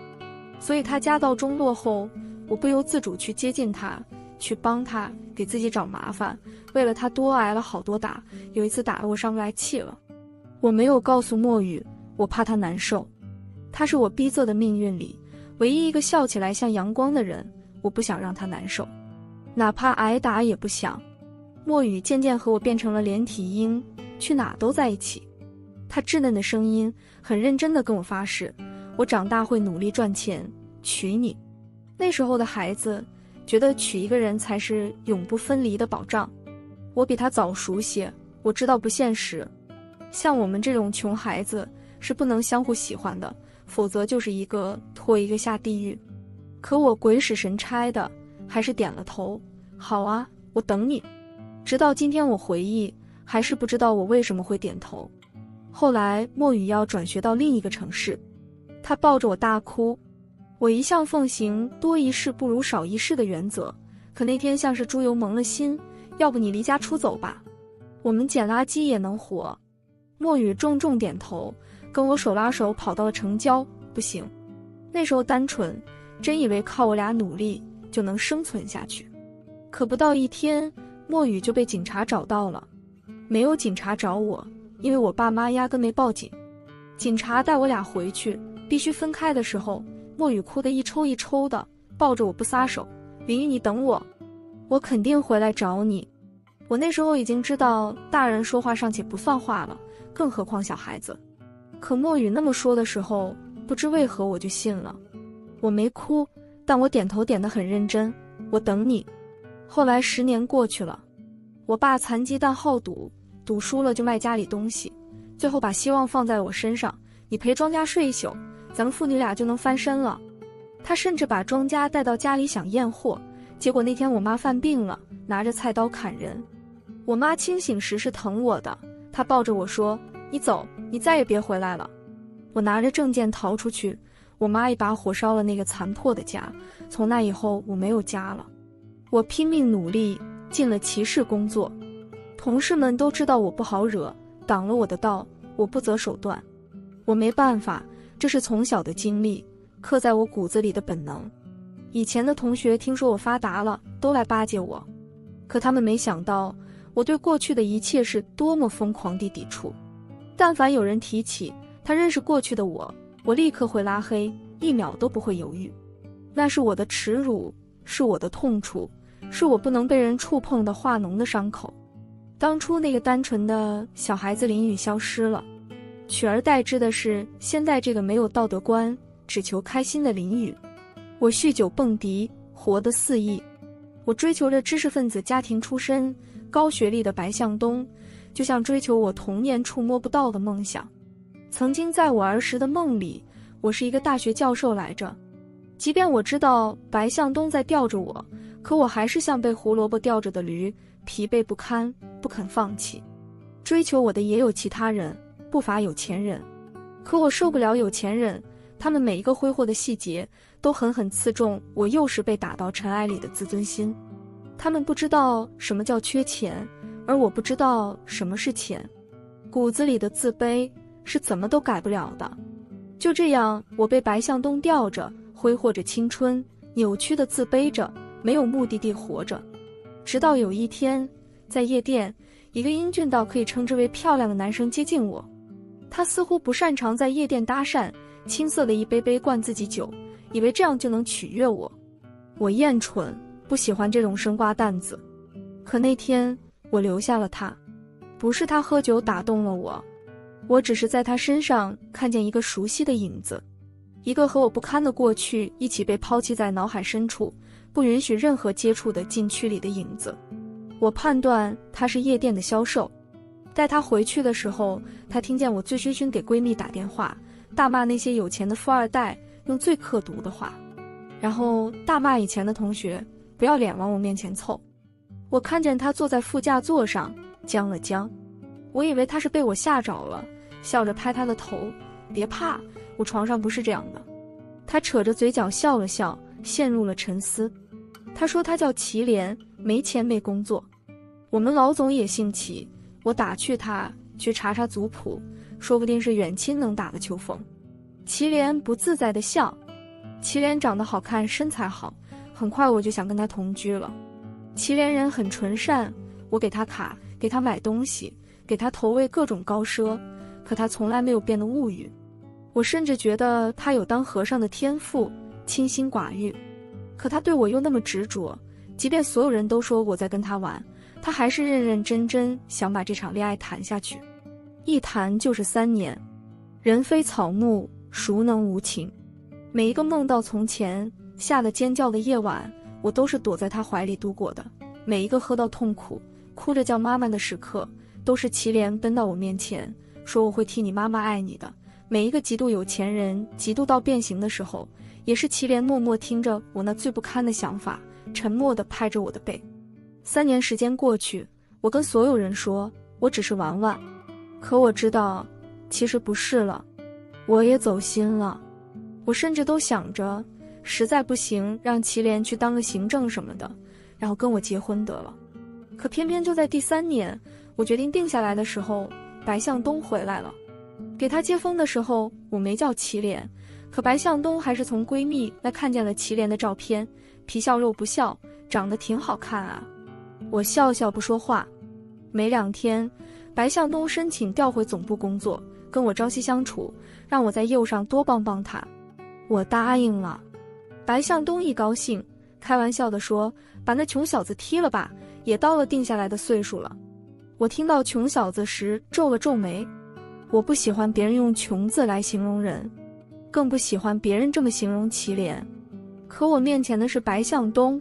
所以他家道中落后，我不由自主去接近他，去帮他，给自己找麻烦，为了他多挨了好多打，有一次打得我上不来气了。我没有告诉墨雨，我怕他难受。他是我逼仄的命运里唯一一个笑起来像阳光的人，我不想让他难受，哪怕挨打也不想。墨雨渐渐和我变成了连体婴，去哪都在一起。他稚嫩的声音很认真地跟我发誓，我长大会努力赚钱，娶你。那时候的孩子觉得娶一个人才是永不分离的保障。我比他早熟些，我知道不现实。像我们这种穷孩子是不能相互喜欢的，否则就是一个拖一个下地狱。可我鬼使神差的还是点了头，好啊，我等你。直到今天我回忆，还是不知道我为什么会点头。后来墨雨要转学到另一个城市，他抱着我大哭。我一向奉行多一事不如少一事的原则，可那天像是猪油蒙了心，要不你离家出走吧，我们捡垃圾也能活。墨雨重重点头，跟我手拉手跑到了城郊。不行，那时候单纯，真以为靠我俩努力就能生存下去。可不到1天，墨雨就被警察找到了。没有警察找我，因为我爸妈压根没报警。警察带我俩回去，必须分开的时候，墨雨哭得一抽一抽的，抱着我不撒手。林雨，你等我，我肯定回来找你。我那时候已经知道大人说话尚且不算话了，更何况小孩子。可墨雨那么说的时候，不知为何我就信了。我没哭，但我点头点得很认真，我等你。后来10年过去了，我爸残疾但好赌，赌输了就卖家里东西，最后把希望放在了我身上，你陪庄家睡一宿，咱们父女俩就能翻身了。他甚至把庄家带到家里想验货，结果那天我妈犯病了，拿着菜刀砍人。我妈清醒时是疼我的，她抱着我说，你走，你再也别回来了。我拿着证件逃出去，我妈一把火烧了那个残破的家，从那以后我没有家了。我拼命努力进了骑士工作，同事们都知道我不好惹，挡了我的道，我不择手段。我没办法，这是从小的经历，刻在我骨子里的本能。以前的同学听说我发达了，都来巴结我，可他们没想到我对过去的一切是多么疯狂地抵触。但凡有人提起他认识过去的我，我立刻会拉黑，一秒都不会犹豫。那是我的耻辱，是我的痛楚，是我不能被人触碰的化脓的伤口。当初那个单纯的小孩子林雨消失了，取而代之的是现在这个没有道德观，只求开心的林雨。我酗酒蹦迪，活得肆意。我追求着知识分子家庭出身、高学历的白向东，就像追求我童年触摸不到的梦想。曾经在我儿时的梦里，我是一个大学教授来着。即便我知道白向东在吊着我，可我还是像被胡萝卜吊着的驴，疲惫不堪，不肯放弃。追求我的也有其他人，不乏有钱人，可我受不了有钱人，他们每一个挥霍的细节都狠狠刺中我幼时被打到尘埃里的自尊心。他们不知道什么叫缺钱，而我不知道什么是钱。骨子里的自卑是怎么都改不了的。就这样，我被白向东吊着，挥霍着青春，扭曲的自卑着，没有目的地活着。直到有一天，在夜店，一个英俊到可以称之为漂亮的男生接近我。他似乎不擅长在夜店搭讪，青涩的一杯杯灌自己酒，以为这样就能取悦我。我厌蠢，不喜欢这种生瓜蛋子。可那天我留下了他，不是他喝酒打动了我，我只是在他身上看见一个熟悉的影子，一个和我不堪的过去一起被抛弃在脑海深处，不允许任何接触的禁区里的影子。我判断他是夜店的销售。带他回去的时候，他听见我醉醺醺给闺蜜打电话，大骂那些有钱的富二代，用最刻毒的话，然后大骂以前的同学不要脸往我面前凑。我看见他坐在副驾座上，僵了僵。我以为他是被我吓着了，笑着拍他的头，别怕，我床上不是这样的。他扯着嘴角笑了笑，陷入了沉思。他说他叫祁连，没钱没工作。我们老总也姓祁，我打趣他去查查族谱，说不定是远亲能打的秋风。祁连不自在地笑。祁连长得好看，身材好，很快我就想跟他同居了。祁连人很纯善，我给他卡，给他买东西，给他投喂各种高奢，可他从来没有变得物欲。我甚至觉得他有当和尚的天赋，清心寡欲。可他对我又那么执着，即便所有人都说我在跟他玩，他还是认认真真想把这场恋爱谈下去。一谈就是3年。人非草木，孰能无情？每一个梦到从前，吓得尖叫的夜晚，我都是躲在他怀里度过的。每一个喝到痛苦，哭着叫妈妈的时刻，都是祁连奔到我面前，说我会替你妈妈爱你的。每一个极度有钱人嫉妒到变形的时候，也是祁连默默听着我那最不堪的想法，沉默地拍着我的背。3年时间过去，我跟所有人说我只是玩玩，可我知道其实不是了。我也走心了，我甚至都想着实在不行让祁连去当个行政什么的，然后跟我结婚得了。可偏偏就在第3年，我决定定下来的时候，白向东回来了。给他接风的时候，我没叫祁连，可白向东还是从闺蜜那看见了祁连的照片，皮笑肉不笑，长得挺好看啊。我笑笑不说话。没2天，白向东申请调回总部工作，跟我朝夕相处，让我在业务上多帮帮他。我答应了。白向东一高兴，开玩笑地说，把那穷小子踢了吧，也到了定下来的岁数了。我听到穷小子时皱了皱眉。我不喜欢别人用穷字来形容人，更不喜欢别人这么形容祁连。可我面前的是白向东，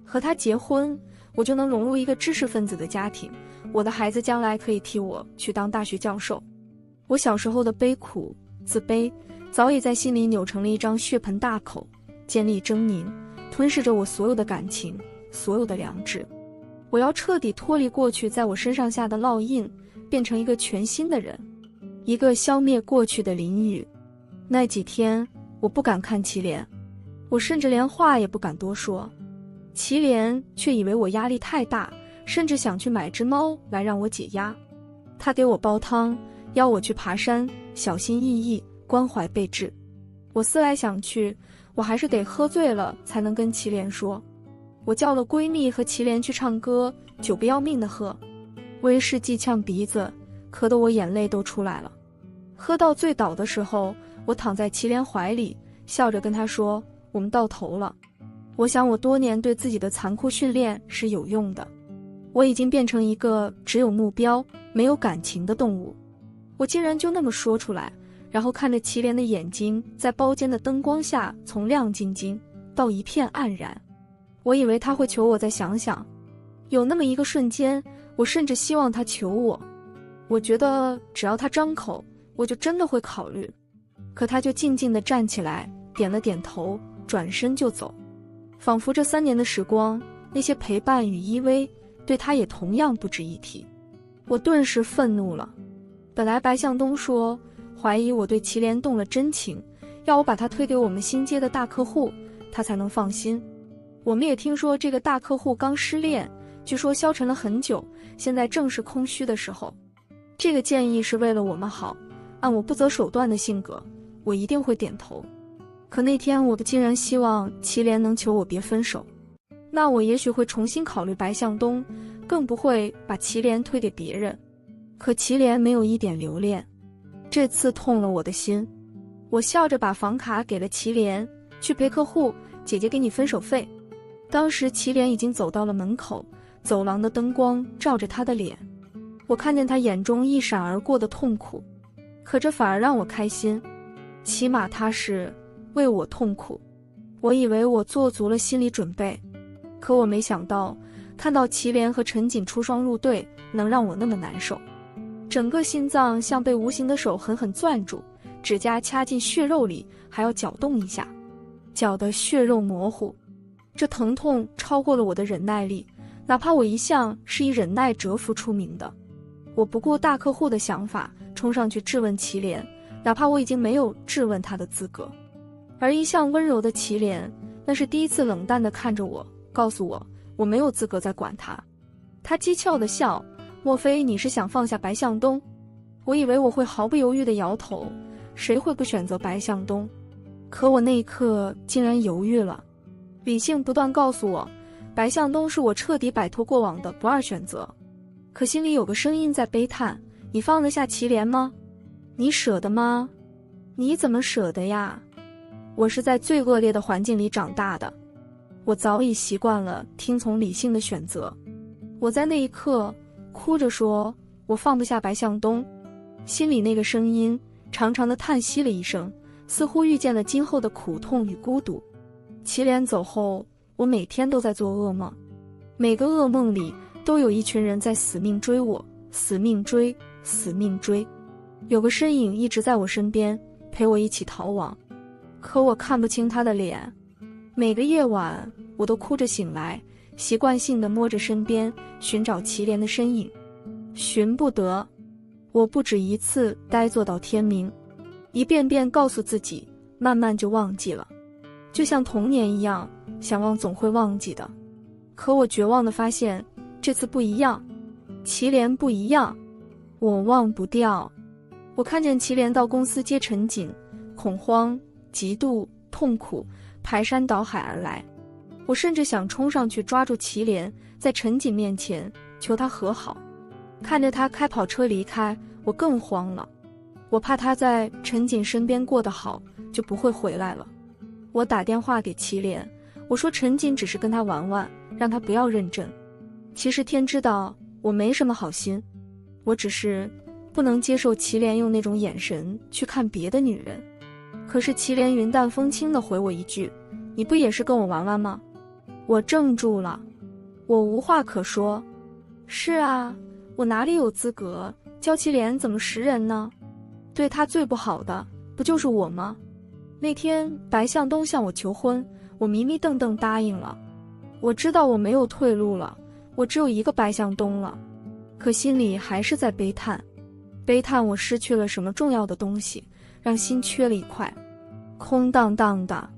和他结婚，我就能融入一个知识分子的家庭，我的孩子将来可以替我去当大学教授。我小时候的悲苦、自卑，早已在心里扭成了一张血盆大口，尖利狰狞，吞噬着我所有的感情，所有的良知。我要彻底脱离过去在我身上下的烙印，变成一个全新的人，一个消灭过去的林雨。那几天，我不敢看祁连，我甚至连话也不敢多说。祁连却以为我压力太大，甚至想去买只猫来让我解压。他给我煲汤，邀我去爬山，小心翼翼，关怀备至。我思来想去，我还是得喝醉了才能跟祁连说。我叫了闺蜜和祁连去唱歌，酒不要命的喝，威士忌呛鼻子，咳得我眼泪都出来了。喝到醉倒的时候，我躺在祁连怀里，笑着跟他说，我们到头了。我想我多年对自己的残酷训练是有用的，我已经变成一个只有目标没有感情的动物。我竟然就那么说出来，然后看着祁连的眼睛在包间的灯光下从亮晶晶到一片黯然。我以为他会求我再想想，有那么一个瞬间，我甚至希望他求我。我觉得只要他张口，我就真的会考虑。可他就静静地站起来，点了点头，转身就走。仿佛这3年的时光，那些陪伴与依偎，对他也同样不值一提。我顿时愤怒了。本来白向东说怀疑我对祁连动了真情，要我把他推给我们新接的大客户，他才能放心。我们也听说这个大客户刚失恋，据说消沉了很久，现在正是空虚的时候。这个建议是为了我们好，按我不择手段的性格，我一定会点头。可那天我竟然希望祁连能求我别分手，那我也许会重新考虑白向东，更不会把祁连推给别人。可祁连没有一点留恋，这次痛了我的心。我笑着把房卡给了祁连，去陪客户，姐姐给你分手费。当时祁连已经走到了门口，走廊的灯光照着他的脸，我看见他眼中一闪而过的痛苦，可这反而让我开心，起码他是为我痛苦。我以为我做足了心理准备，可我没想到看到祁连和陈瑾出双入对，能让我那么难受。整个心脏像被无形的手狠狠攥住，指甲掐进血肉里，还要搅动一下，搅得血肉模糊。这疼痛超过了我的忍耐力，哪怕我一向是以忍耐折服出名的。我不顾大客户的想法，冲上去质问祁连，哪怕我已经没有质问他的资格。而一向温柔的祁连，那是第一次冷淡地看着我，告诉我我没有资格再管他。他讥诮地笑，莫非你是想放下白向东？我以为我会毫不犹豫地摇头，谁会不选择白向东？可我那一刻竟然犹豫了。理性不断告诉我，白向东是我彻底摆脱过往的不二选择。可心里有个声音在悲叹，你放得下祁连吗？你舍得吗？你怎么舍得呀？我是在最恶劣的环境里长大的，我早已习惯了听从理性的选择。我在那一刻哭着说，我放不下白向东。心里那个声音长长的叹息了一声，似乎预见了今后的苦痛与孤独。祁连走后，我每天都在做噩梦，每个噩梦里都有一群人在死命追我，死命追，死命追。有个身影一直在我身边，陪我一起逃亡，可我看不清他的脸。每个夜晚我都哭着醒来，习惯性地摸着身边，寻找祁连的身影，寻不得。我不止一次呆坐到天明，一遍遍告诉自己，慢慢就忘记了，就像童年一样，想忘总会忘记的。可我绝望地发现，这次不一样，祁连不一样，我忘不掉。我看见祁连到公司接陈瑾，恐慌、嫉妒、痛苦排山倒海而来。我甚至想冲上去抓住祁连，在陈瑾面前求他和好。看着他开跑车离开，我更慌了。我怕他在陈瑾身边过得好，就不会回来了。我打电话给祁连，我说陈瑾只是跟他玩玩，让他不要认真。其实天知道我没什么好心，我只是不能接受祁连用那种眼神去看别的女人。可是祁连云淡风轻地回我一句，你不也是跟我玩玩吗？我怔住了，我无话可说。是啊，我哪里有资格教祁连怎么识人呢？对他最不好的不就是我吗？那天白向东向我求婚，我迷迷瞪瞪答应了。我知道我没有退路了，我只有一个白向东了，可心里还是在悲叹，悲叹我失去了什么重要的东西，让心缺了一块，空荡荡的。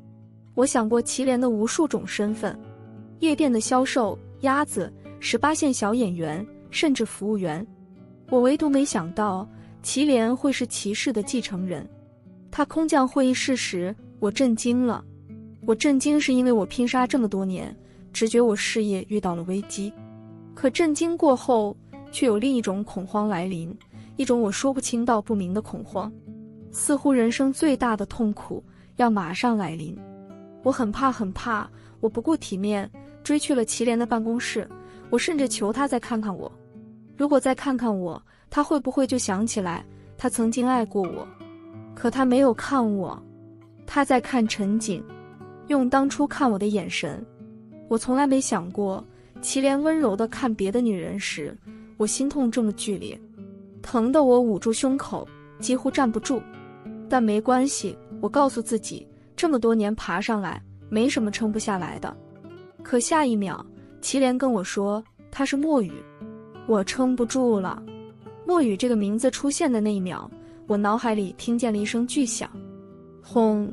我想过祁连的无数种身份，夜店的销售、鸭子、18线小演员，甚至服务员。我唯独没想到祁连会是祁氏的继承人。他空降会议室时，我震惊了。我震惊是因为我拼杀这么多年，直觉我事业遇到了危机。可震惊过后，却有另一种恐慌来临，一种我说不清道不明的恐慌，似乎人生最大的痛苦要马上来临。我很怕很怕，我不顾体面追去了祁连的办公室，我甚至求他再看看我。如果再看看我，他会不会就想起来他曾经爱过我？可他没有看我，他在看陈瑾，用当初看我的眼神。我从来没想过祁连温柔地看别的女人时，我心痛这么剧烈，疼得我捂住胸口，几乎站不住。但没关系，我告诉自己，这么多年爬上来，没什么撑不下来的。可下一秒，祁连跟我说他是墨雨，我撑不住了。墨雨这个名字出现的那一秒，我脑海里听见了一声巨响，轰！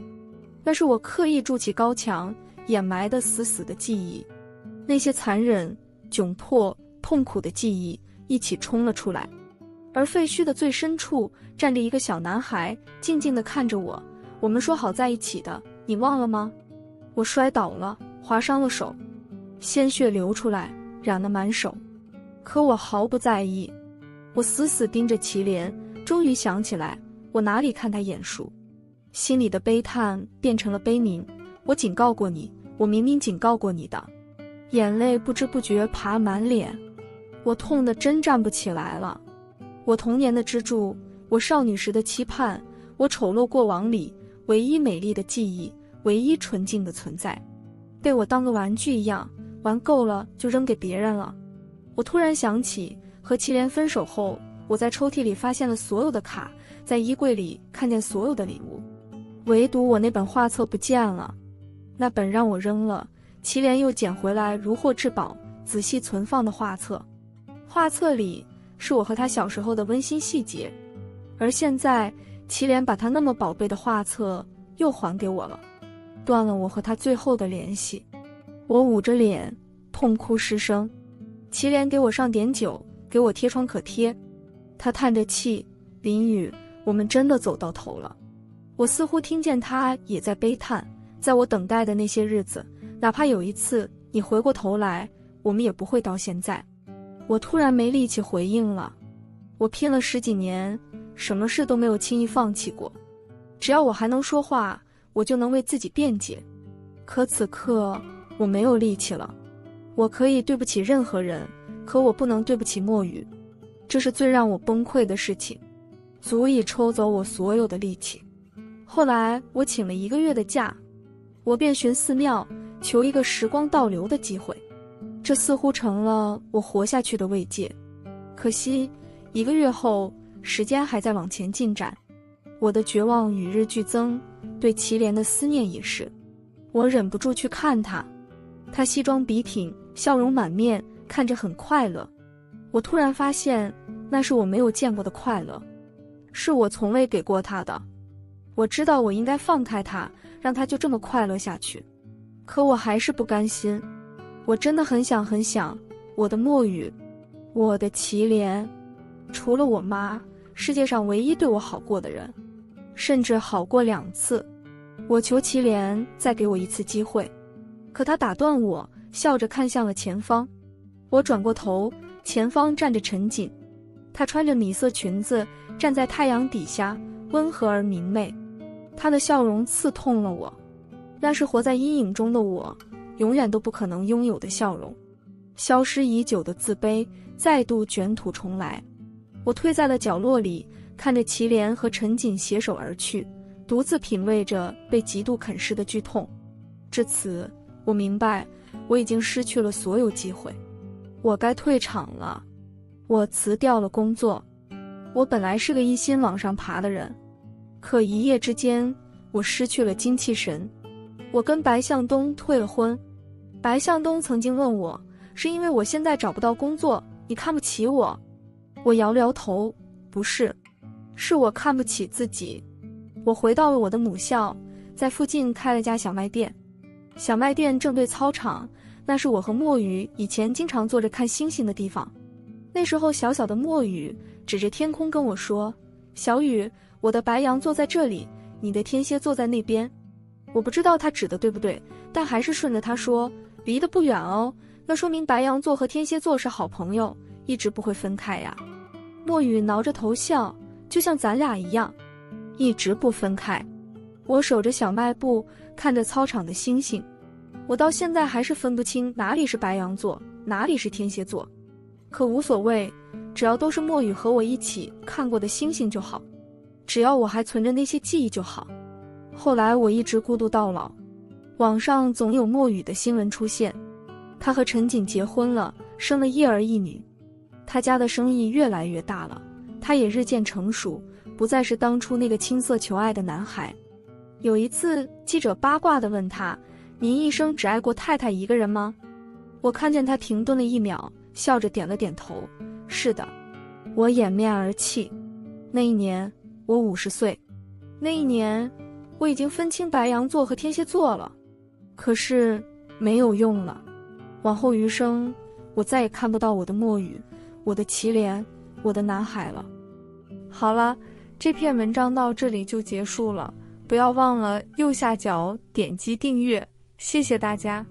那是我刻意筑起高墙掩埋的死死的记忆，那些残忍、窘迫、痛苦的记忆一起冲了出来。而废墟的最深处站着一个小男孩，静静地看着我。我们说好在一起的，你忘了吗？我摔倒了，划伤了手，鲜血流出来，染了满手。可我毫不在意，我死死盯着祁连，终于想起来，我哪里看他眼熟。心里的悲叹变成了悲鸣。我警告过你，我明明警告过你的。眼泪不知不觉爬满脸，我痛得真站不起来了。我童年的支柱，我少女时的期盼，我丑陋过往里唯一美丽的记忆，唯一纯净的存在，被我当个玩具一样玩够了就扔给别人了。我突然想起和祁连分手后，我在抽屉里发现了所有的卡，在衣柜里看见所有的礼物，唯独我那本画册不见了。那本让我扔了，祁连又捡回来如获至宝，仔细存放的画册。画册里是我和他小时候的温馨细节，而现在祁连把他那么宝贝的画册又还给我了，断了我和他最后的联系。我捂着脸痛哭失声。祁连给我上点酒，给我贴创可贴，他叹着气，林雨，我们真的走到头了。我似乎听见他也在悲叹，在我等待的那些日子，哪怕有一次你回过头来，我们也不会到现在。我突然没力气回应了。我拼了10几年，什么事都没有轻易放弃过，只要我还能说话，我就能为自己辩解。可此刻我没有力气了。我可以对不起任何人，可我不能对不起墨雨，这是最让我崩溃的事情，足以抽走我所有的力气。后来我请了1个月的假，我便寻寺庙求一个时光倒流的机会，这似乎成了我活下去的慰藉。可惜1个月后，时间还在往前进展，我的绝望与日俱增，对祁连的思念也是。我忍不住去看他，他西装笔挺，笑容满面，看着很快乐。我突然发现，那是我没有见过的快乐，是我从未给过他的。我知道我应该放开他，让他就这么快乐下去，可我还是不甘心。我真的很想很想，我的墨雨，我的祁连，除了我妈，世界上唯一对我好过的人，甚至好过2次。我求祁连再给我一次机会，可他打断我，笑着看向了前方。我转过头，前方站着陈瑾，她穿着米色裙子，站在太阳底下，温和而明媚。她的笑容刺痛了我，那是活在阴影中的我永远都不可能拥有的笑容。消失已久的自卑再度卷土重来。我退在了角落里，看着祁连和陈瑾携手而去，独自品味着被极度啃噬的剧痛。至此，我明白，我已经失去了所有机会，我该退场了。我辞掉了工作。我本来是个一心往上爬的人，可一夜之间，我失去了精气神。我跟白向东退了婚。白向东曾经问我，是因为我现在找不到工作，你看不起我？我摇了摇头，不是，是我看不起自己。我回到了我的母校，在附近开了家小卖店。小卖店正对操场，那是我和墨雨以前经常坐着看星星的地方。那时候小小的墨雨指着天空跟我说，小雨，我的白羊座在这里，你的天蝎座在那边。我不知道他指的对不对，但还是顺着他说，离得不远哦，那说明白羊座和天蝎座是好朋友，一直不会分开呀。墨雨挠着头笑，就像咱俩一样，一直不分开。我守着小卖部，看着操场的星星，我到现在还是分不清哪里是白羊座，哪里是天蝎座。可无所谓，只要都是墨雨和我一起看过的星星就好，只要我还存着那些记忆就好。后来我一直孤独到老，网上总有墨雨的新闻出现，他和陈瑾结婚了，生了一儿一女，他家的生意越来越大了，他也日渐成熟，不再是当初那个青涩求爱的男孩。有一次，记者八卦地问他，您一生只爱过太太一个人吗？我看见他停顿了1秒，笑着点了点头，是的。我掩面而泣。那一年我50岁，那一年我已经分清白羊座和天蝎座了，可是没有用了。往后余生，我再也看不到我的墨雨，我的祁连，我的男孩了。好了，这篇文章到这里就结束了，不要忘了右下角点击订阅，谢谢大家。